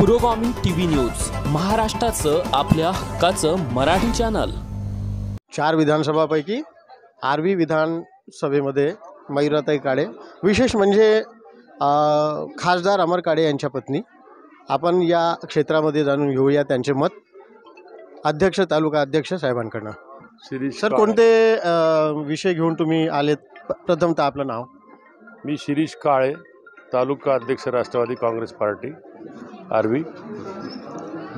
पुरोगामी TV news, महाराष्ट्राचं आपल्या हक्काचं मराठी चॅनल। 4 विधानसभापैकी आरवी विधानसभेमध्ये मयुराताई काळे, विशेष म्हणजे खासदार अमर काळे यांच्या पत्नी। आपण या क्षेत्रामध्ये जाणून घेऊया त्यांचे मत अध्यक्ष, तालुका अध्यक्ष साहेबांकडून। सर, कोणते विषय घेऊन तुम्ही आलेत? प्रथमतः आपलं नाव। मी शिरीष काळे, तालुका अध्यक्ष राष्ट्रवादी काँग्रेस पार्टी, आरवी,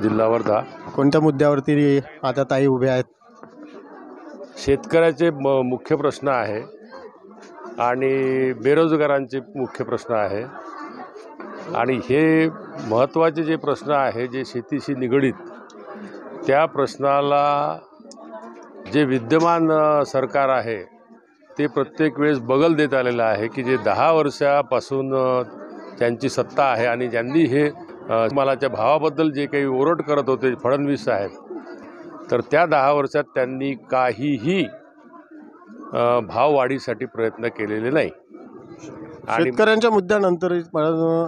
जिल्हा वर्धा। कोणत्या मुद्द्यावरती आता ताई उभे आहेत? शेतकऱ्याचे मुख्य प्रश्न आहे आणि बेरोजगारांचे मुख्य प्रश्न आहे आणि हे महत्त्वाचे जे प्रश्न आहे जे शेतीशी निगडीत, त्या प्रश्नाला जे विद्यमान सरकार आहे ते प्रत्येक वेळेस बगल देत आलेलं आहे की जे 10 वर्षापासून त्यांची सत्ता आहे आणि ज्यांनी हे मालाच्या भावाबद्दल जे काही ओरड करत होते फडणवीस साहेब, तर त्या 10 वर्षात त्यांनी काहीही भाववाढीसाठी प्रयत्न केलेले नाही। शेतकऱ्यांच्या मुद्द्यानंतर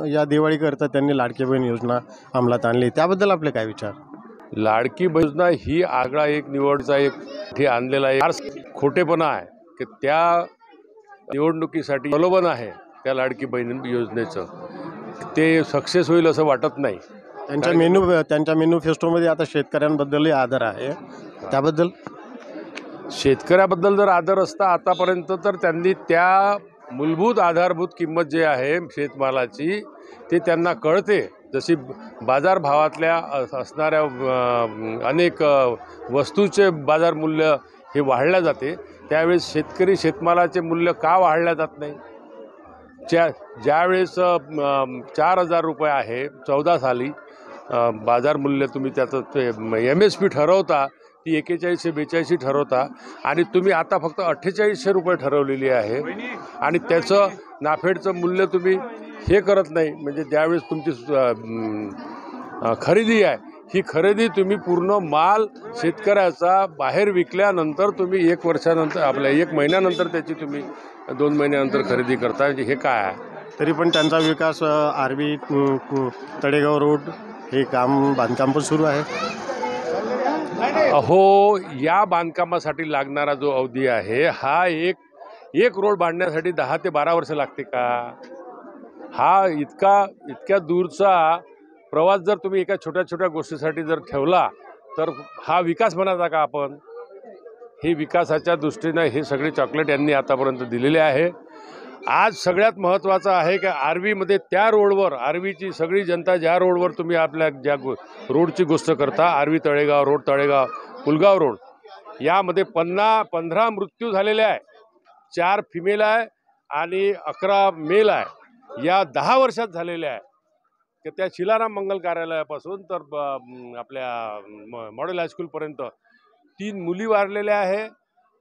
या दिवाळीकरता त्यांनी लाडकी बहीण योजना अंमलात आणली, त्याबद्दल आपले काय विचार? लाडकी बहीण योजना ही आगळा एक निवडचा एक हे आणलेला एक खोटेपणा आहे की त्या निवडणुकीसाठी प्रलोभन आहे त्या लाडकी बहीण योजनेचं, ते सक्सेस होईल असं वाटत नाही। त्यांच्या मॅनिफेस्टोमध्ये आता शेतकऱ्यांबद्दलही आदर आहे, त्याबद्दल? शेतकऱ्याबद्दल जर आदर असता आतापर्यंत तर त्यांनी त्या मूलभूत आधारभूत किंमत जे आहे शेतमालाची ते त्यांना कळते। जशी बाजारभावातल्या असणाऱ्या अनेक वस्तूचे बाजार मूल्य हे वाढल्या जाते, त्यावेळेस शेतकरी शेतमालाचे मूल्य का वाढल्या जात नाही? ज्यावेळेस 4000 रुपये आहे 14 साली बाजार मूल्य, तुम्ही त्याचं MSP ठरवता ती 4142 ठरवता आणि तुम्ही आता फक्त 4800 रुपये ठरवलेली आहे आणि त्याचं नाफेडचं मूल्य तुम्ही हे करत नाही। म्हणजे ज्यावेळेस तुमची खरेदी आहे ही खरेदी तुम्ही पूर्ण माल शेतकऱ्याचा बाहेर विकल्यानंतर तुम्ही 1 वर्षानंतर आपल्या 1 महिन्यानंतर त्याची तुम्ही 2 महिन्यानंतर खरेदी करता, म्हणजे हे काय आहे? तरी पण त्यांचा विकास आरवी तळेगाव रोड हे बांधकाम पण सुरू आहे। अहो, या बांधकामासाठी लागणारा जो अवधी आहे हा एक रोड बांधण्यासाठी 10 ते 12 वर्ष लागते का? हा इतक्या दूरचा प्रवास जर तुम्ही एका छोट्या छोट्या गोष्टीसाठी जर ठेवला तर हा विकास म्हणायचा का आपण? हे विकासाच्या दृष्टीने हे सगळे चॉकलेट यांनी आतापर्यंत दिलेले आहे। आज सगळ्यात महत्त्वाचं आहे की आरवीमध्ये त्या रोडवर, आरवीची सगळी जनता ज्या रोडवर तुम्ही आपल्या ज्या रोडची गोष्ट करता, आरवी तळेगाव रोड, तळेगाव पुलगाव रोड, यामध्ये 15 मृत्यू झालेले आहे। 4 फिमेल आहे आणि 11 मेल आहे। या 10 वर्षात झालेल्या आहे की त्या शिलाराम मंगल कार्यालयापासून तर आपल्या मॉडेल हायस्कूलपर्यंत 3 मुली वारलेल्या आहे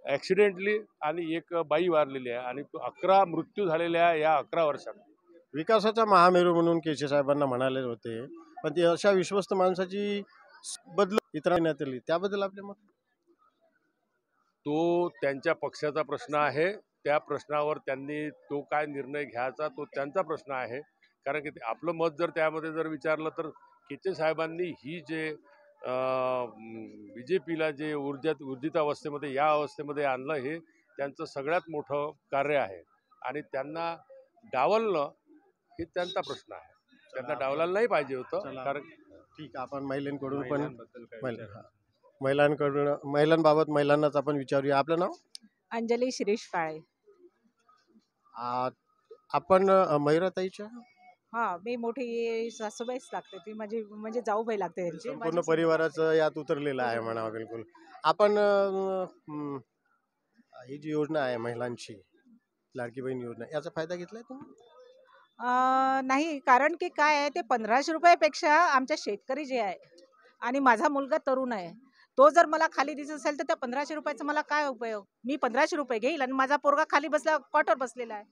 ॲक्सिडेंटली आणि 1 बाई वारलेली आहे आणि 11 मृत्यू झालेले आहे या 11 वर्षात। विकासाचा महामेरू म्हणून केशे साहेबांना म्हणाले होते, पण ते अशा विश्वस्त माणसाची बदल इतरांना दिली, त्याबद्दल आपले मत? तो त्यांच्या पक्षाचा प्रश्न आहे, त्या प्रश्नावर त्यांनी तो काय निर्णय घ्यायचा तो त्यांचा प्रश्न आहे। कारण की आपलं मत जर त्यामध्ये जर विचारलं तर केचे साहेबांनी ही जे BJPला जे ऊर्जित अवस्थेमध्ये या अवस्थेमध्ये आणलं हे त्यांचं सगळ्यात मोठं कार्य आहे आणि त्यांना डावलणं हे त्यांचा प्रश्न आहे। त्यांना डावलायला नाही पाहिजे होतं। कारण ठीक आहे, आपण महिलांबाबत महिलांनाच आपण विचारूया। आपलं नाव? अंजली शिरीष काळे। आपण मयुराताईच्या? हा, मी मोठी सासूबाईच लागते, ती माझी म्हणजे जाऊबाई लागते त्यांची। पूर्ण परिवाराचं यात उतरलेलं आहे म्हणावं। बिलकुल। आपण ही जी योजना आहे महिलांची लाडकी बहीण योजना, याचा फायदा घेतलाय तुम्ही? नाही, कारण की काय आहे, ते 1500 रुपयापेक्षा आमच्या शेतकरी जे आहे आणि माझा मुलगा तरुण आहे, तो जर मला खाली दिसत असेल तर त्या 1500 रुपयाचा मला काय उपयोग? मी 1500 रुपये घेईल आणि माझा पोरगा खाली बसला, कॉटवर बसलेला आहे।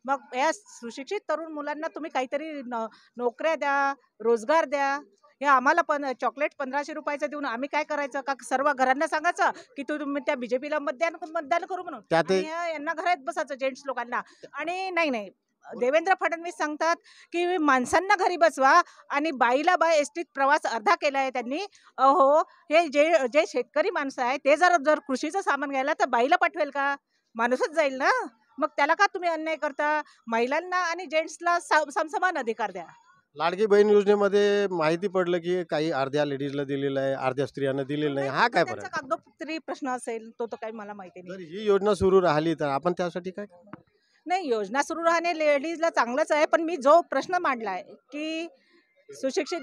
मग या सुशिक्षित तरुण मुलांना तुम्ही काहीतरी नोकऱ्या द्या, रोजगार द्या। हे आम्हाला पण चॉकलेट 1500 रुपयाचं देऊन आम्ही काय करायचं? का सर्व घरांना सांगायचं की तुम्ही त्या BJPला मतदान करू म्हणून, यांना घरात बसायचं जेंट्स लोकांना? आणि नाही, देवेंद्र फडणवीस सांगतात की माणसांना घरी बसवा आणि बाईला बाय एसटीत प्रवास अर्धा केला आहे त्यांनी. अहो, हे जे जे शेतकरी माणसं आहे ते जर जर कृषीचं सामान घ्यायला तर बाईला पाठवेल का? माणूसच जाईल ना. मग त्याला का तुम्ही अन्याय करता? महिलांना आणि जेंट्सला समसमान अधिकार द्या. लाडकी बहीण योजनेमध्ये माहिती पडलं की काही अर्ध्या लेडीजला दिलेलं आहे, अर्ध्या स्त्रियांना दिलेलं नाही. हा काय फरक त्यांचा कागदोपत्री प्रश्न असेल तो तर काही मला माहिती जर नाही. ही योजना सुरू राहिली तर आपण त्यासाठी काय नाही, योजना सुरू राहणे लेडीजला चांगलंच आहे, पण मी जो प्रश्न मांडलाय की सुशिक्षित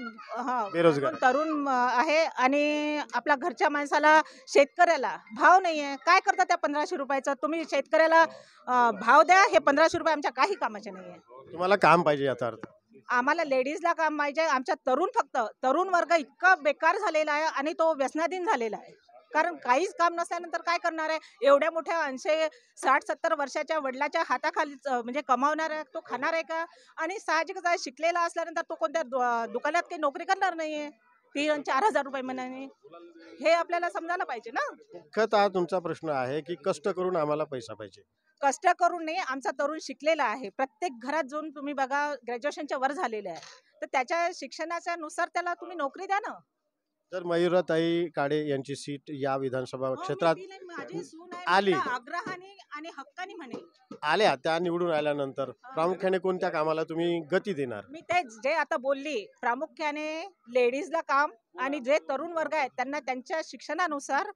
बेरोजगार. तरुण आहे आणि आपल्या घरच्या माणसाला शेतकऱ्याला भाव नाही आहे. काय करता त्या 1500 रुपयाचा? तुम्ही शेतकऱ्याला भाव द्या, हे 1500 रुपये आमच्या काही कामाचे नाही आहे. तुम्हाला काम पाहिजे याचा अर्थ. आम्हाला लेडीजला काम पाहिजे. आमच्या तरुण वर्ग इतका बेकार झालेला आहे आणि तो व्यसनाधीन झालेला आहे. कारण काहीच काम नसल्यानंतर काय करणार आहे? एवढ्या मोठ्या 60-70 वर्षाच्या वडिलाच्या हाताखाली म्हणजे कमावणार आहे, तो खाणार आहे का? आणि साहजिकच आहे, शिकलेला असल्यानंतर तो कोणत्या दुकानात काही नोकरी करणार नाहीये 3,000-4,000 रुपये महिन्याने. हे आपल्याला समजायला पाहिजे ना. मुख्यतः तुमचा प्रश्न आहे की कष्ट करून आम्हाला पैसा पाहिजे. कष्ट करून नाही, आमचा तरुण शिकलेला आहे. प्रत्येक घरात जाऊन तुम्ही बघा, ग्रॅज्युएशनच्या वर झालेले आहे, तर त्याच्या शिक्षणाच्या नुसार त्याला तुम्ही नोकरी द्या ना. तर मयुराताई काळे यांची सीट या विधानसभा हो, क्षेत्रात मी दिलंय. माझी सून आहे, आली. मी तिला आग्रहाने आणि हक्काने म्हणेल. आल्या, त्या निवडून आल्यानंतर प्रामुख्याने कोणत्या कामाला तुम्ही गती देणार? मी तेच जे आता बोलली, प्रामुख्याने लेडीजला काम आणि जे तरुण वर्ग आहेत त्यांना त्यांच्या शिक्षणानुसार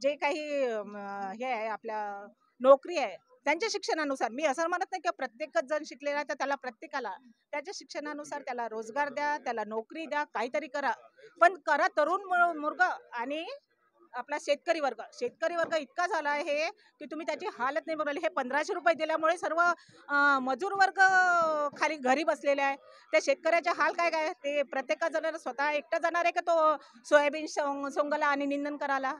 जे काही हे आहे, आपल्या नोकरी आहे त्यांच्या शिक्षणानुसार. मी असं म्हणत नाही की प्रत्येकच जण शिकलेला आहे तर त्याला प्रत्येकाला त्याच्या शिक्षणानुसार त्याला रोजगार द्या, त्याला नोकरी द्या, काहीतरी करा. पण करा तरुण मुर्ग आणि आपला शेतकरी वर्ग इतका झाला आहे की तुम्ही त्याची हालत नाही बघायला. हे 1500 रुपये दिल्यामुळे सर्व मजूर वर्ग खाली घरी बसलेले आहे. त्या शेतकऱ्याचे हाल काय काय? ते प्रत्येका जणाला स्वतः एकटा जाणार आहे का तो सोयाबीन सोंगायला आणि निंदन करायला?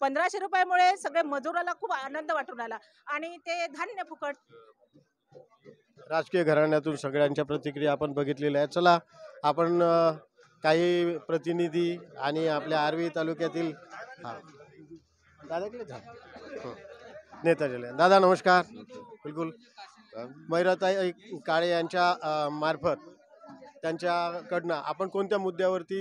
1500 रुपयामुळे सगळे मजुराला खूप आनंद वाटून राहिला आणि ते धान्य फुकट. राजकीय घराण्यातून सगळ्यांच्या प्रतिक्रिया आपण बघितलेल्या आहेत. चला आपण काही प्रतिनिधी आणि आपल्या आर्वी तालुक्यातील दादा केले नेता गेले. दादा नमस्कार. बिलकुल मयुराताई काळे यांच्या मार्फत त्यांच्याकडनं आपण कोणत्या मुद्द्यावरती